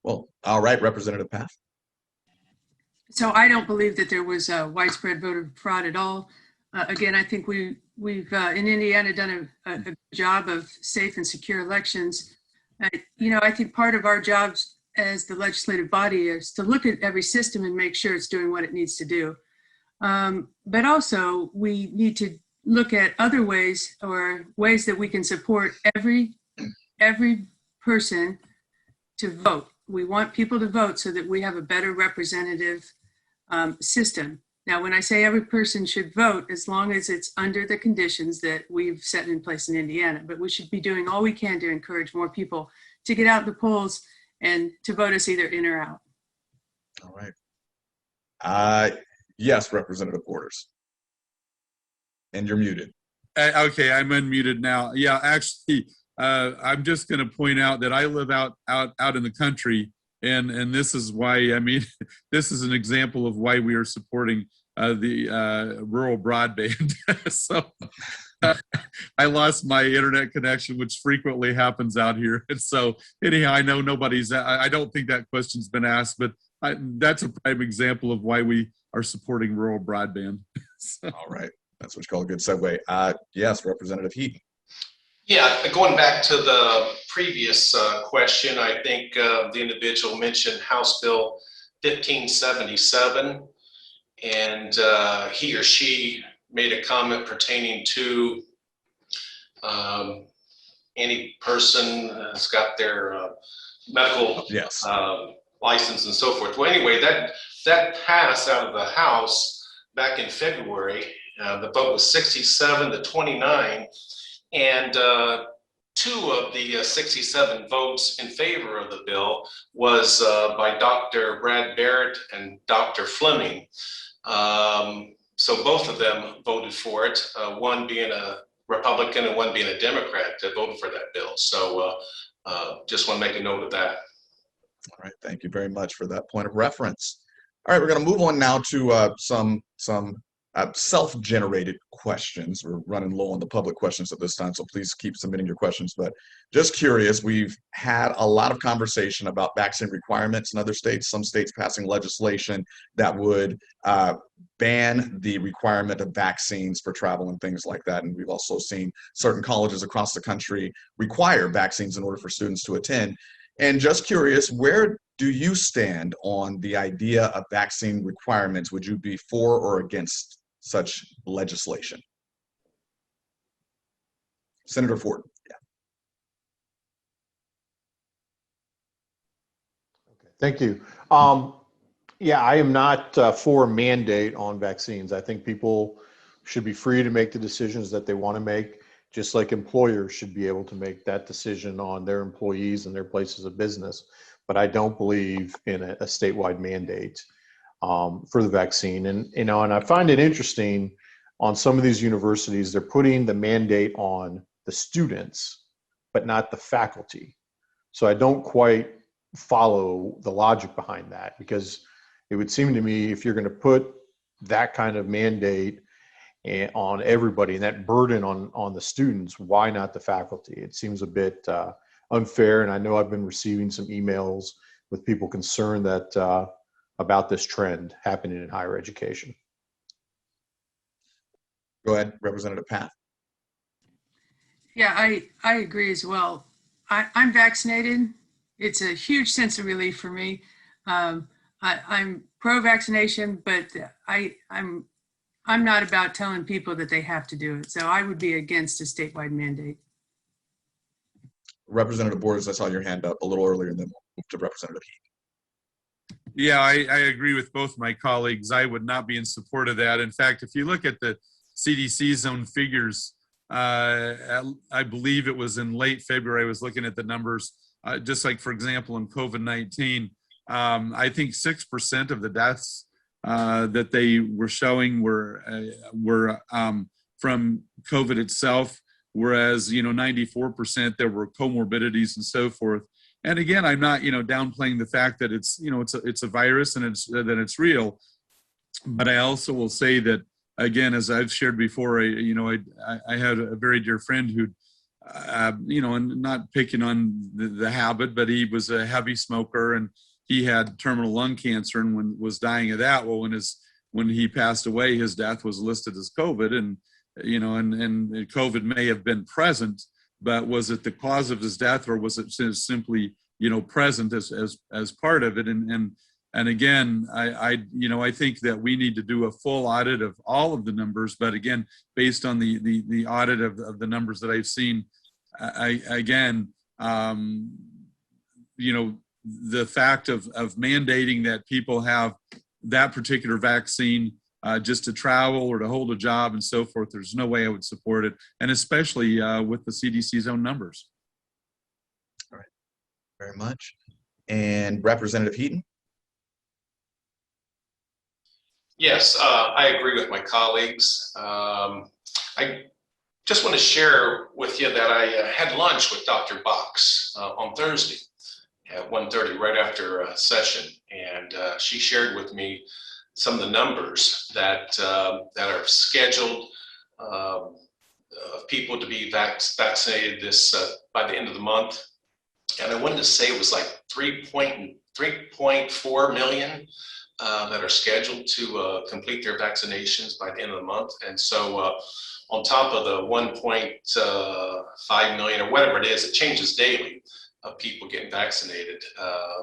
Well, all right, Representative Path. So I don't believe that there was widespread voter fraud at all. Again, I think we've in Indiana done a good job of safe and secure elections. You know, I think part of our jobs as the legislative body is to look at every system and make sure it's doing what it needs to do. But also we need to look at other ways or ways that we can support every person to vote. We want people to vote so that we have a better representative system. Now, when I say every person should vote, as long as it's under the conditions that we've set in place in Indiana, but we should be doing all we can to encourage more people to get out the polls and to vote us either in or out. All right. Yes, Representative Borders. And you're muted. Okay, I'm unmuted now. Yeah, actually, I'm just going to point out that I live out in the country, and this is why, I mean, this is an example of why we are supporting the rural broadband. So I lost my internet connection, which frequently happens out here. And so anyhow, I know I don't think that question's been asked, but that's a prime example of why we are supporting rural broadband. So. All right. That's what you call a good segue. Yes, Representative Heaton. Yeah, going back to the previous question, I think the individual mentioned House Bill 1577, and he or she made a comment pertaining to any person that's got their medical Yes. license and so forth. Well, anyway, that passed out of the House back in February. The vote was 67 to 29, and two of the 67 votes in favor of the bill was by Dr. Brad Barrett and Dr. Fleming. So both of them voted for it, one being a Republican and one being a Democrat that voted for that bill. So just want to make a note of that. All right, thank you very much for that point of reference. All right, we're going to move on now to some self-generated questions. We're running low on the public questions at this time, so please keep submitting your questions. But just curious, we've had a lot of conversation about vaccine requirements in other states, some states passing legislation that would ban the requirement of vaccines for travel and things like that. And we've also seen certain colleges across the country require vaccines in order for students to attend. And just curious, where do you stand on the idea of vaccine requirements? Would you be for or against such legislation? Senator Ford. Yeah. Okay, thank you. Yeah, I am not for a mandate on vaccines. I think people should be free to make the decisions that they want to make, just like employers should be able to make that decision on their employees and their places of business. But I don't believe in a statewide mandate for the vaccine. And, and I find it interesting on some of these universities, they're putting the mandate on the students, but not the faculty. So I don't quite follow the logic behind that, because it would seem to me if you're going to put that kind of mandate on everybody and that burden on the students, why not the faculty? It seems a bit unfair. And I know I've been receiving some emails with people concerned that about this trend happening in higher education. Go ahead, Representative Path. Yeah, I agree as well. I'm vaccinated. It's a huge sense of relief for me. I'm pro-vaccination, but I'm not about telling people that they have to do it. So I would be against a statewide mandate. Representative Borders, I saw your hand up a little earlier, and then we'll move to Representative Heath. Yeah, I agree with both my colleagues. I would not be in support of that. In fact, if you look at the CDC's own figures, I believe it was in late February, I was looking at the numbers, just like, for example, in COVID-19, I think 6% of the deaths that they were showing were from COVID itself, whereas 94% there were comorbidities and so forth. And again, I'm not downplaying the fact that it's it's a virus and it's real, but I also will say that, again, as I've shared before, I had a very dear friend who, and not picking on the habit, but he was a heavy smoker and he had terminal lung cancer and was dying of that. Well, when he passed away, his death was listed as COVID, and COVID may have been present, but was it the cause of his death, or was it simply present as part of it? And again, I think that we need to do a full audit of all of the numbers, but again, based on the audit of the numbers that I've seen, the fact of mandating that people have that particular vaccine just to travel or to hold a job and so forth, there's no way I would support it, and especially with the CDC's own numbers. All right, very much. And Representative Heaton. Yes, I agree with my colleagues. I just want to share with you that I had lunch with Dr. Box on Thursday at 1:30, right after session, and she shared with me some of the numbers that are scheduled of people to be vaccinated by the end of the month, and I wanted to say it was like 3.4 million that are scheduled to complete their vaccinations by the end of the month. And so on top of the 1.5 million or whatever it is, it changes daily, of people getting vaccinated.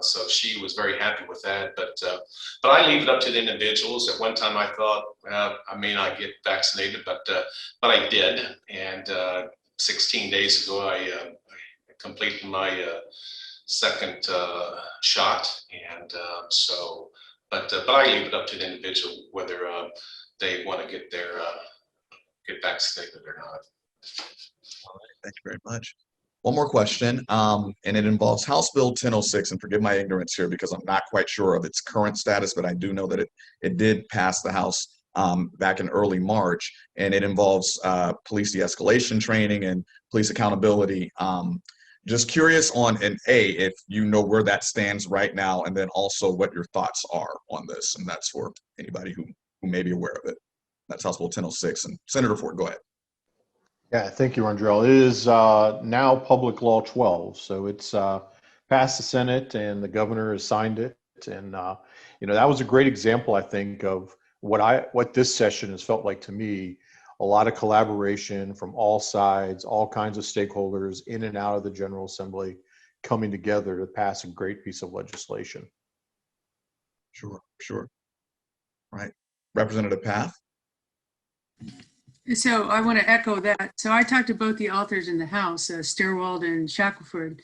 So she was very happy with that. But I leave it up to the individuals. At one time I thought, I may not get vaccinated, but I did. And 16 days ago, I completed my second shot. And but I leave it up to the individual whether they want to get vaccinated or not. All right, thank you very much. One more question, and it involves House Bill 1006, and forgive my ignorance here because I'm not quite sure of its current status, but I do know that it did pass the House back in early March, and it involves police de-escalation training and police accountability. Just curious on, and if you know where that stands right now, and then also what your thoughts are on this, and that's for anybody who may be aware of it. That's House Bill 1006, and Senator Ford, go ahead. Yeah, thank you, Andrell. It is now Public Law 12, so it's passed the Senate and the governor has signed it. And that was a great example, I think, of what this session has felt like to me. A lot of collaboration from all sides, all kinds of stakeholders in and out of the General Assembly coming together to pass a great piece of legislation. Sure. Right. Representative Path? So I want to echo that. So I talked to both the authors in the House, Stirwald and Shackelford.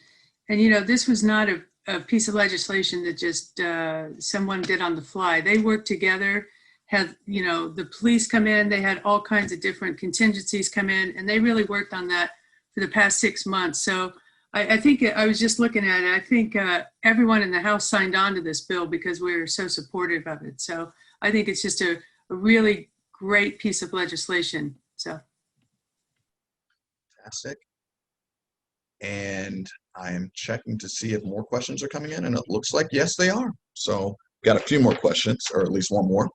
And, this was not a piece of legislation that just someone did on the fly. They worked together, had, the police come in, they had all kinds of different contingencies come in, and they really worked on that for the past 6 months. So I think I was just looking at it. I think everyone in the House signed on to this bill because we were so supportive of it. So I think it's just a really great piece of legislation. So Fantastic. And I am checking to see if more questions are coming in, and it looks like yes, they are. So got a few more questions, or at least one more.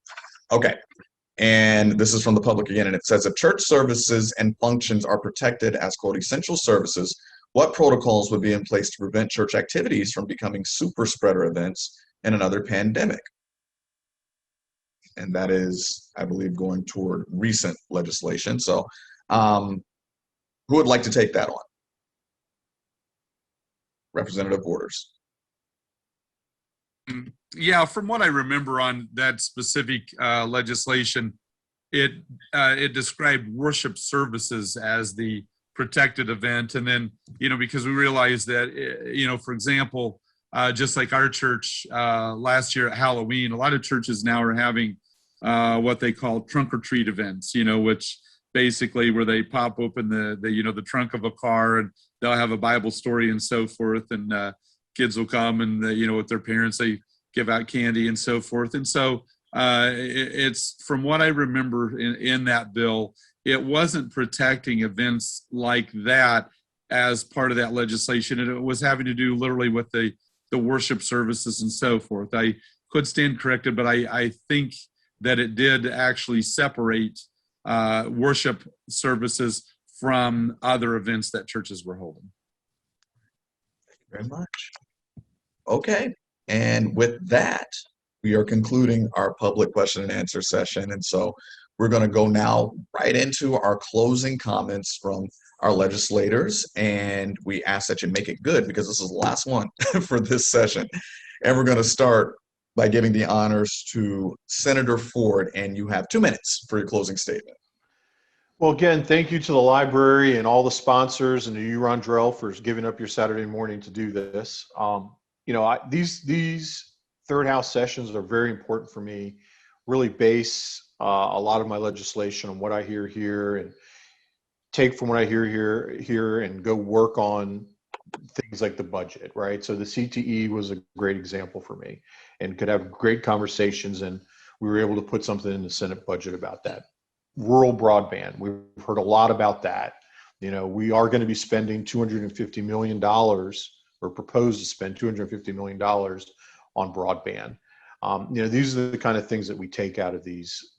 Okay. And this is from the public again, and it says if church services and functions are protected as quote essential services, what protocols would be in place to prevent church activities from becoming super spreader events in another pandemic? And that is, I believe, going toward recent legislation. So who would like to take that on? Representative Borders. Yeah, from what I remember on that specific legislation, it described worship services as the protected event. And then, because we realized that, for example, just like our church last year at Halloween, a lot of churches now are having what they call trunk or treat events, which basically where they pop open the trunk of a car and they'll have a Bible story and so forth. And kids will come and, with their parents, they give out candy and so forth. And so it's from what I remember in that bill, it wasn't protecting events like that as part of that legislation. And it was having to do literally with the worship services and so forth. I could stand corrected, but I think that it did actually separate worship services from other events that churches were holding. Thank you very much. Okay. And with that, we are concluding our public question and answer session. And so we're going to go now right into our closing comments from our legislators. And we ask that you make it good because this is the last one for this session. And we're going to start by giving the honors to Senator Ford. And you have 2 minutes for your closing statement. Well, again, thank you to the library and all the sponsors and to you, Rondrell, for giving up your Saturday morning to do this. These third house sessions are very important for me. Really base a lot of my legislation on what I hear here and take from what I hear here and go work on things like the budget, right? So the CTE was a great example for me and could have great conversations, and we were able to put something in the Senate budget about that. Rural broadband, we've heard a lot about that. We are going to be spending $250 million, or propose to spend $250 million on broadband. These are the kind of things that we take out of these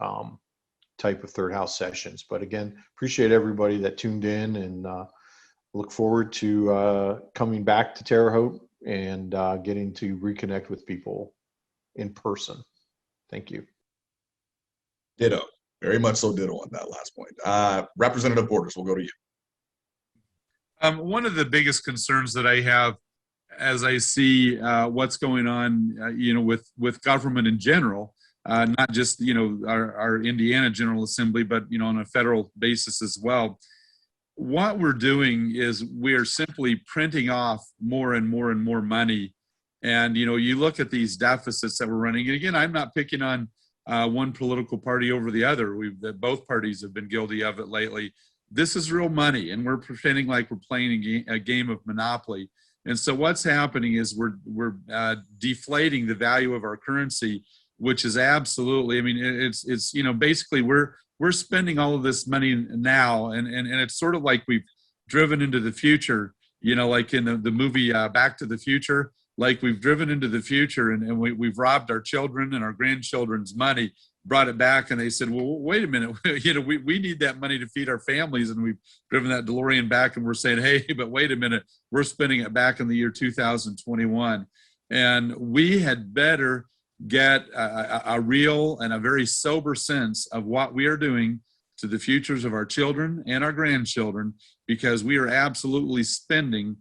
type of third house sessions. But again, appreciate everybody that tuned in, and look forward to coming back to Terre Haute and getting to reconnect with people in person. Thank you. Ditto. Very much so ditto on that last point. Representative Borders, we'll go to you. One of the biggest concerns that I have as I see what's going on, with government in general, not just, our Indiana General Assembly, but, on a federal basis as well, what we're doing is we're simply printing off more and more and more money. And, you look at these deficits that we're running. And again, I'm not picking on one political party over the other. Both parties have been guilty of it lately. This is real money, and we're pretending like we're playing a game of Monopoly. And so what's happening is we're deflating the value of our currency, which is absolutely, it's basically we're spending all of this money now, and it's sort of like we've driven into the future, like in the movie Back to the Future. Like we've driven into the future and we've robbed our children and our grandchildren's money, brought it back, and they said, well, wait a minute, we need that money to feed our families, and we've driven that DeLorean back, and we're saying, hey, but wait a minute, we're spending it back in the year 2021. And we had better get a real and a very sober sense of what we are doing to the futures of our children and our grandchildren, because we are absolutely spending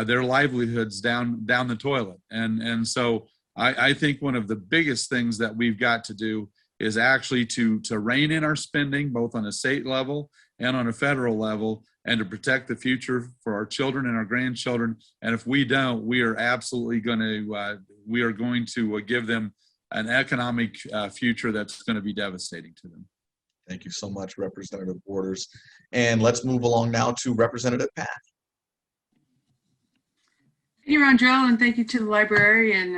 their livelihoods down the toilet. And so I think one of the biggest things that we've got to do is actually to rein in our spending, both on a state level and on a federal level, and to protect the future for our children and our grandchildren. And if we don't, we are absolutely going to give them an economic future that's going to be devastating to them. Thank you so much, Representative Borders. And let's move along now to Representative Pat. Thank you, Rondrell, and thank you to the library. And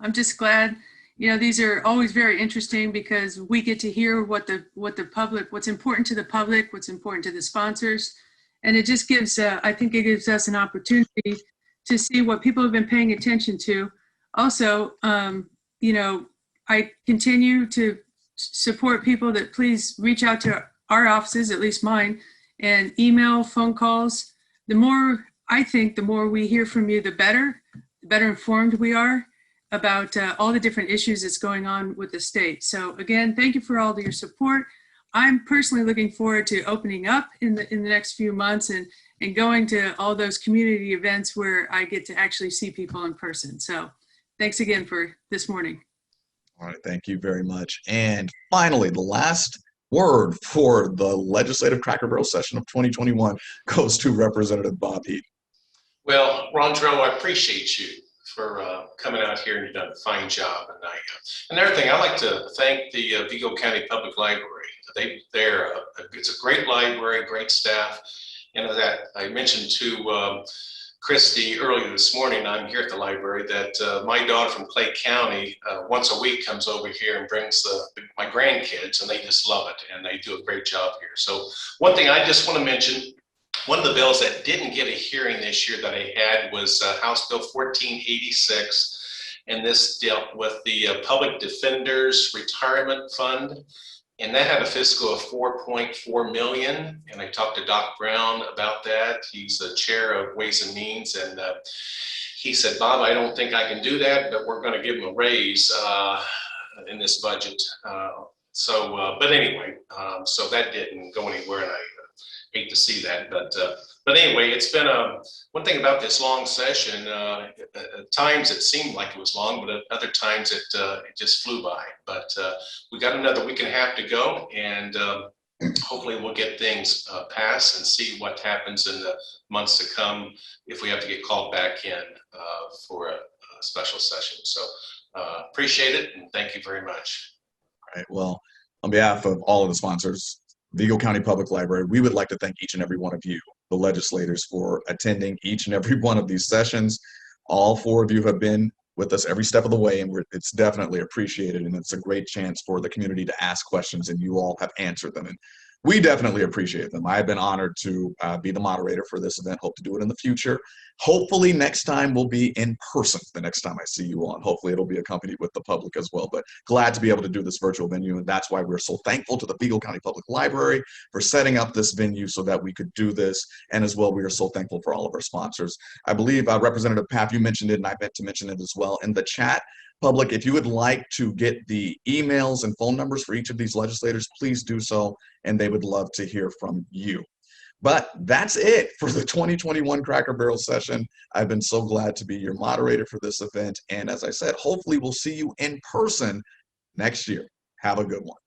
I'm just glad, these are always very interesting because we get to hear what's important to the public, what's important to the sponsors. And it just gives, I think it gives us an opportunity to see what people have been paying attention to. Also, I continue to support people that please reach out to our offices, at least mine, and email, phone calls. I think the more we hear from you, the better informed we are about all the different issues that's going on with the state. So again, thank you for all of your support. I'm personally looking forward to opening up in the next few months and going to all those community events where I get to actually see people in person. So thanks again for this morning. All right, thank you very much. And finally, the last word for the legislative Cracker Barrel session of 2021 goes to Representative Bob Heaton. Well, Rondrell, I appreciate you for coming out here, and you've done a fine job. And another thing, I'd like to thank the Vigo County Public Library. It's a great library, great staff. And that I mentioned to Christy earlier this morning, I'm here at the library, that my daughter from Clay County once a week comes over here and brings my grandkids, and they just love it, and they do a great job here. So one thing I just want to mention, one of the bills that didn't get a hearing this year that I had was House Bill 1486, and this dealt with the Public Defender's Retirement Fund, and that had a fiscal of $4.4 million. And I talked to Doc Brown about that. He's the chair of Ways and Means, and he said, Bob, I don't think I can do that, but we're going to give him a raise in this budget. But anyway, so that didn't go anywhere, and I hate to see that, but anyway, it's been one thing about this long session. At times it seemed like it was long, but at other times it just flew by. But we got another week and a half to go, and hopefully we'll get things passed and see what happens in the months to come if we have to get called back in for a special session. So appreciate it, and thank you very much. All right. Well, on behalf of all of the sponsors, Vigo County Public Library, we would like to thank each and every one of you, the legislators, for attending each and every one of these sessions. All four of you have been with us every step of the way, and it's definitely appreciated, and it's a great chance for the community to ask questions, and you all have answered them, and we definitely appreciate them. I've been honored to be the moderator for this event. Hope to do it in the future. Hopefully next time we'll be in person the next time I see you all, and hopefully it'll be accompanied with the public as well. But glad to be able to do this virtual venue, and that's why we're so thankful to the Vigo County Public Library for setting up this venue so that we could do this. And as well, we are so thankful for all of our sponsors. I believe Representative Papp, you mentioned it, and I meant to mention it as well in the chat. Public, if you would like to get the emails and phone numbers for each of these legislators, please do so, and they would love to hear from you. But that's it for the 2021 Cracker Barrel session. I've been so glad to be your moderator for this event, and as I said, hopefully we'll see you in person next year. Have a good one.